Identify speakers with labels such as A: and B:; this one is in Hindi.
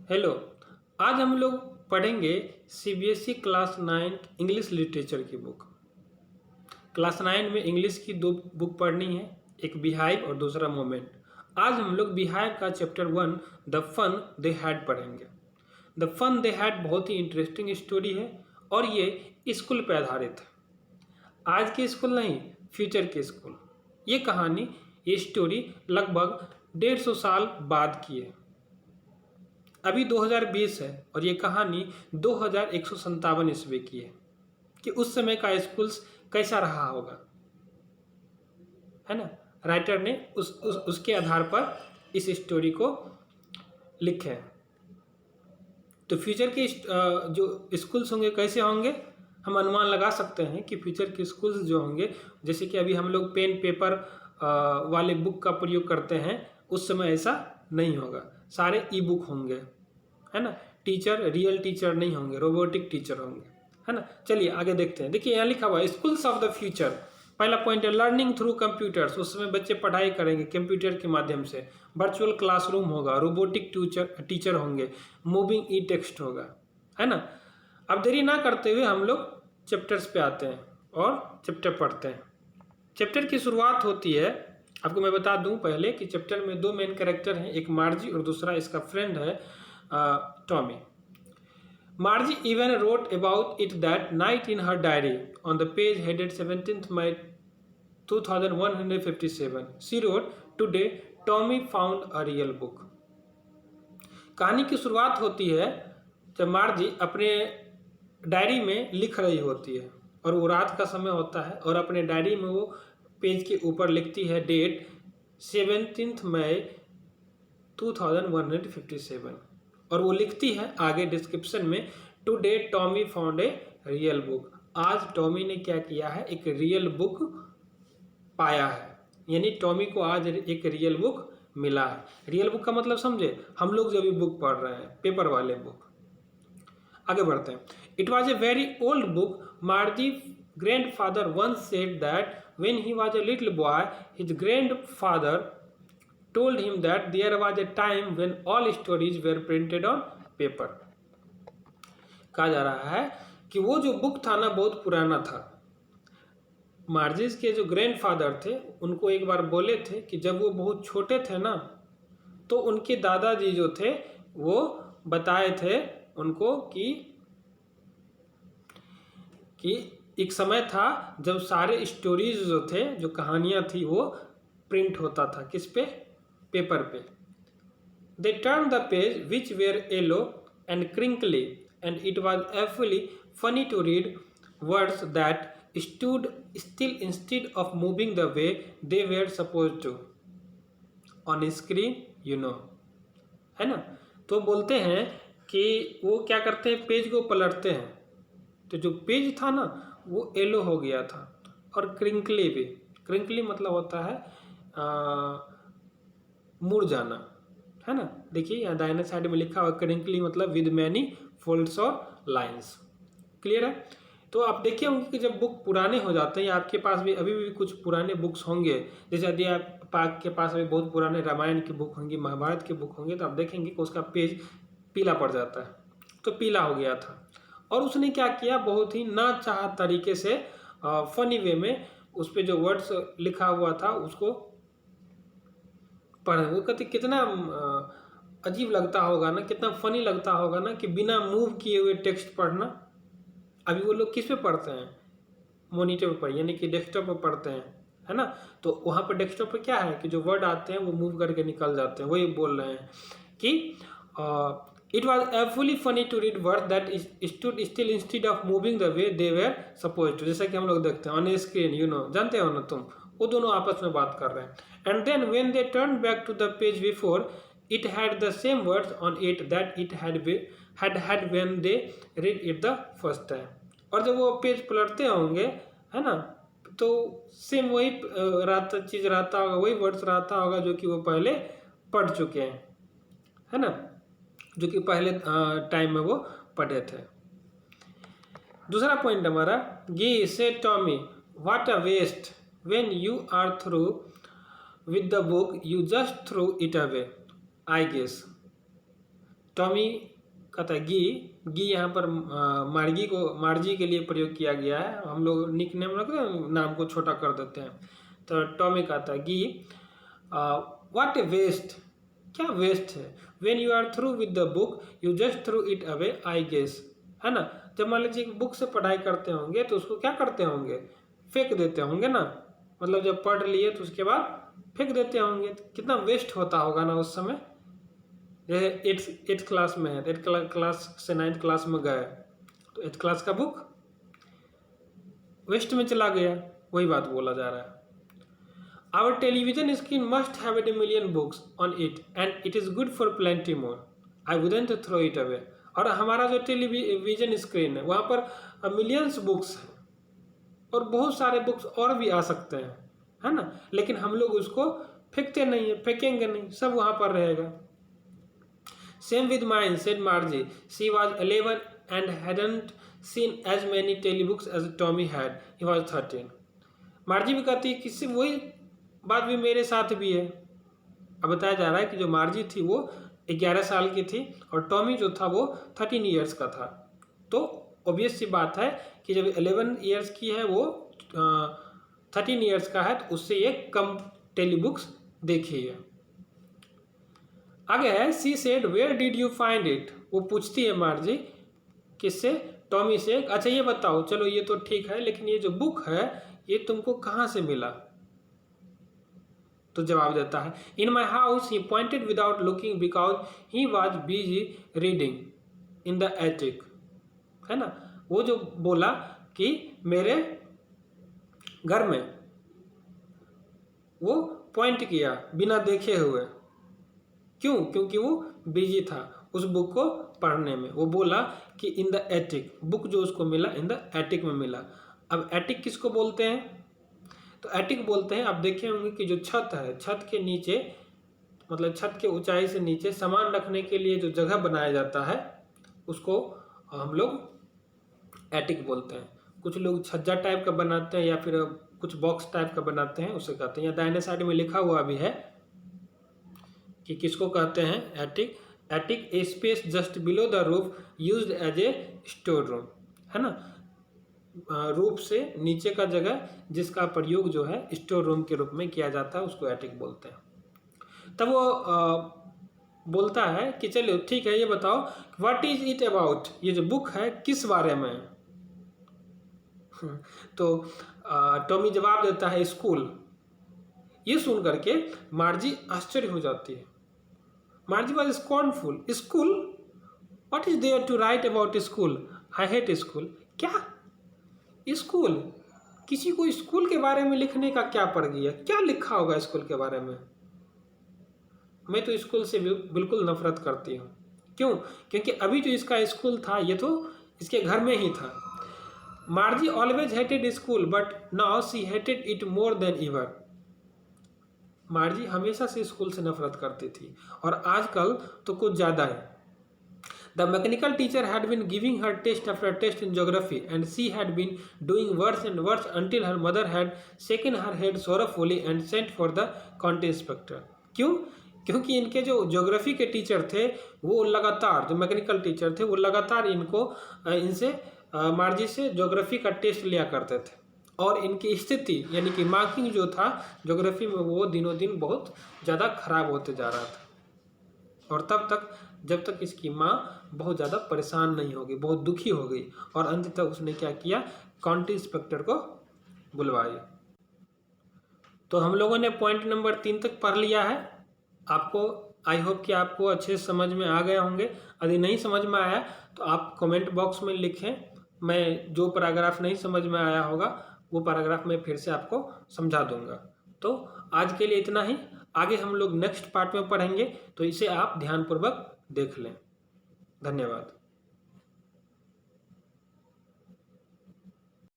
A: हेलो। आज हम लोग पढ़ेंगे सीबीएसई क्लास 9 इंग्लिश लिटरेचर की बुक। क्लास 9 में इंग्लिश की दो बुक पढ़नी है, एक बिहाइव और दूसरा मोमेंट। आज हम लोग बिहाइव का chapter 1 the fun they had पढ़ेंगे। द फन दे हैड बहुत ही इंटरेस्टिंग स्टोरी है और ये स्कूल पे आधारित है। आज के स्कूल नहीं, फ्यूचर के स्कूल। ये कहानी, ये स्टोरी लगभग 150 साल बाद की है। अभी 2020 है और ये कहानी 2157 ईस्वी की है कि उस समय का स्कूल्स कैसा रहा होगा, है ना। राइटर ने उसके आधार पर इस स्टोरी को लिखे हैं। तो फ्यूचर के जो स्कूल्स होंगे कैसे होंगे, हम अनुमान लगा सकते हैं कि फ्यूचर के स्कूल्स जो होंगे, जैसे कि अभी हम लोग पेन पेपर वाले बुक का प्रयोग करते हैं, उस समय ऐसा नहीं होगा। सारे ई बुक होंगे, है ना। टीचर रियल टीचर नहीं होंगे, रोबोटिक टीचर होंगे, है ना। चलिए आगे देखते हैं। देखिए यहाँ लिखा हुआ है स्कूल्स ऑफ द फ्यूचर। पहला पॉइंट है लर्निंग थ्रू कंप्यूटर्स। उस समय बच्चे पढ़ाई करेंगे कंप्यूटर के माध्यम से। वर्चुअल क्लासरूम होगा, रोबोटिक टीचर होंगे, मूविंग ई टेक्स्ट होगा, है ना। अब देरी ना करते हुए हम लोग चैप्टर्स पे आते हैं और चैप्टर पढ़ते हैं। चैप्टर की शुरुआत होती है, आपको मैं बता दूं पहले कि चैप्टर में दो मेन कैरेक्टर हैं, एक मार्जी और दूसरा इसका फ्रेंड है Tommy. Margie even wrote about it that night in her diary on the page headed 17th May 2157. She wrote, "Today Tommy found a real book." कहानी की शुरुआत होती है जब मार्जी अपने डायरी में लिख रही होती है और वो रात का समय होता है और अपने डायरी में वो पेज के ऊपर लिखती है डेट 17 मई 2157 और वो लिखती है आगे डिस्क्रिप्शन में, today Tommy found a real book. आज टॉमी ने क्या किया है, एक रियल बुक पाया है, यानी टॉमी को आज एक रियल बुक मिला है। रियल बुक का मतलब समझे, हम लोग जो भी बुक पढ़ रहे हैं, पेपर वाले बुक। आगे बढ़ते हैं। It was a very old book. Margie grandfather once said that when he was a little boy his grandfather told him that there was a time when all stories were printed on paper। कहा जा रहा है कि वो जो बुक था ना बहुत पुराना था। मार्जिस के जो ग्रैंडफादर थे उनको एक बार बोले थे कि जब वो बहुत छोटे थे ना, तो उनके दादाजी जो थे वो बताए थे उनको कि एक समय था जब सारे स्टोरीज जो थे, जो कहानियाँ थी, वो प्रिंट होता था किस पे, पेपर पे। They turned the page which were yellow and crinkly and it was awfully funny to read words that stood still instead of moving the way they were supposed to on screen, you know, है ना। तो बोलते हैं कि वो क्या करते हैं, पेज को पलटते हैं, तो जो पेज था ना वो येलो हो गया था और क्रिंकली भी। क्रिंकली मतलब होता है मुड़ जाना, है ना। देखिए यहाँ दाहिने साइड में लिखा हुआ क्रिंकली मतलब विद मैनी फोल्ड्स और लाइंस। क्लियर है। तो आप देखिए होंगे कि जब बुक पुराने हो जाते हैं, या आपके पास भी अभी भी कुछ पुराने बुक्स होंगे, जैसे यदि आपके पास अभी बहुत पुराने रामायण की बुक होंगी, महाभारत की बुक होंगे, तो आप देखेंगे कि उसका पेज पीला पड़ जाता है। तो पीला हो गया था और उसने क्या किया, बहुत ही ना चाह तरीके से फनी वे में उस पर जो वर्ड्स लिखा हुआ था उसको पढ़े। वो कहते कितना अजीब लगता होगा ना, कितना फनी लगता होगा ना कि बिना मूव किए हुए टेक्स्ट पढ़ना। अभी वो लोग किस पे पढ़ते हैं, मॉनिटर पर, यानी कि डेस्कटॉप पर पढ़ते हैं, है ना। तो वहाँ पर डेस्कटॉप पर क्या है कि जो वर्ड आते हैं वो मूव करके निकल जाते हैं। वही बोल रहे हैं कि it was awfully funny to read word that stood still instead of moving the way they were suppose to. जैसा कि हम लोग देखते हैं on a screen, you know, जानते हो ना तुम, वो दोनों आपस में बात कर रहे हैं। And then when they turn back to the page before it had the same words on it that it had when they read it the first time. और जब वो पेज पलटते होंगे, है ना, तो सेम वही चीज़ रहता होगा, वही वर्ड्स रहता होगा जो कि वो पहले पढ़ चुके हैं, है ना, जो कि पहले टाइम में वो पढ़े थे। दूसरा पॉइंट हमारा, gee says Tommy what a waste when you are through with the book you just throw it away I guess। Tommy कहता है गी यहाँ पर मार्जी के लिए प्रयोग किया गया है। हम लोग निक नेम रखते हैं, नाम को छोटा कर देते हैं। तो टॉमी कहता है गी व्हाट ए वेस्ट, क्या वेस्ट है। When you are through with the book you just through it away I guess, है ना। जब मान लीजिए बुक से पढ़ाई करते होंगे तो उसको क्या करते होंगे, फेंक देते होंगे ना। मतलब जब पढ़ लिए तो उसके बाद फेंक देते होंगे, तो कितना वेस्ट होता होगा ना उस समय। जैसे एट्थ क्लास में है, एट्थ क्लास से 9th क्लास में गए तो 8th क्लास का बुक वेस्ट में चला गया, वही बात बोला जा रहा है। Our television screen must have a million books on it and it is good for plenty more, I wouldn't throw it away. और हमारा जो टेलीविजन स्क्रीन है वहाँ पर मिलियंस बुक्स हैं और बहुत सारे बुक्स और भी आ सकते हैं, है ना, लेकिन हम लोग उसको फेंकते नहीं है, फेंकेंगे नहीं, सब वहाँ पर रहेगा। Same with mine, said Margie. She was 11 and hadn't seen as many telebooks as Tommy had. He was 13. मार्जी भी कहती है किससे, वही बात भी मेरे साथ भी है। अब बताया जा रहा है कि जो मार्जी थी वो 11 साल की थी और टॉमी जो था वो 13 ईयर्स का था। तो ऑब्वियस सी बात है कि जब 11 ईयर्स की है वो 13 ईयर्स का है तो उससे ये कम टेलीबुक्स देखी है। आगे है she said where did you find it, वो पूछती है मार्जी किससे, टॉमी से। अच्छा ये बताओ, चलो ये तो ठीक है, लेकिन ये जो बुक है ये तुमको कहाँ से मिला। तो जवाब देता है in my house, he pointed without looking because he was busy reading in the attic, है ना। वो जो बोला कि मेरे घर में, वो पॉइंट किया बिना देखे हुए, क्यों, क्योंकि वो बिजी था उस बुक को पढ़ने में। वो बोला कि इन द एटिक, बुक जो उसको मिला इन द एटिक में मिला। अब एटिक किसको बोलते हैं, तो एटिक बोलते हैं, आप देखे होंगे कि जो छत है, छत के नीचे, मतलब छत के ऊंचाई से नीचे सामान रखने के लिए जो जगह बनाया जाता है उसको हम लोग एटिक बोलते हैं। कुछ लोग छज्जा टाइप का बनाते हैं या फिर कुछ बॉक्स टाइप का बनाते हैं, उसे कहते हैं। या दाहिने साइड में लिखा हुआ भी है कि किसको कहते हैं, attic. Attic a space just below the roof used as a store room, है ना। रूफ से नीचे का जगह जिसका प्रयोग जो है स्टोर रूम के रूप में किया जाता है उसको एटिक बोलते हैं। तब वो बोलता है कि चलो ठीक है, ये बताओ व्हाट इज इट अबाउट, ये जो बुक है किस बारे में। तो टॉमी जवाब देता है स्कूल। ये सुन करके मार्जी आश्चर्य हो जाती है। Margie was scornful, school, what is there to write about school, I hate school. क्या स्कूल, किसी को स्कूल के बारे में लिखने का क्या पड़ गया, क्या लिखा होगा स्कूल के बारे में। मैं तो स्कूल से बिल्कुल नफरत करती हूँ। क्यों, क्योंकि अभी जो इसका स्कूल था ये तो इसके घर में ही था। मार्जी always hated school but now see hated it more than ever. मार्जी हमेशा से स्कूल से नफरत करती थी और आजकल तो कुछ ज़्यादा है। The mechanical teacher had been giving her test after test in geography and she had been doing worse and worse until her mother had shaken her head sorrowfully and sent for the county inspector. क्यों, क्योंकि इनके जो ज्योग्राफी के टीचर थे वो लगातार, जो मैकेनिकल टीचर थे वो लगातार इनसे मार्जी से ज्योग्राफी का टेस्ट लिया करते थे और इनकी स्थिति यानी कि मार्किंग जो था ज्योग्राफी में वो दिनों दिन बहुत ज़्यादा खराब होते जा रहा था। और तब तक जब तक इसकी माँ बहुत ज़्यादा परेशान नहीं होगी, बहुत दुखी हो गई और अंततः उसने क्या किया, काउंटी इंस्पेक्टर को बुलवाया। तो हम लोगों ने पॉइंट नंबर 3 तक पढ़ लिया है। आपको आई होप कि आपको अच्छे से समझ में आ गए होंगे। यदि नहीं समझ में आया तो आप कमेंट बॉक्स में लिखें, मैं जो पैराग्राफ नहीं समझ में आया होगा वो पैराग्राफ मैं फिर से आपको समझा दूंगा। तो आज के लिए इतना ही, आगे हम लोग नेक्स्ट पार्ट में पढ़ेंगे, तो इसे आप ध्यानपूर्वक देख लें। धन्यवाद।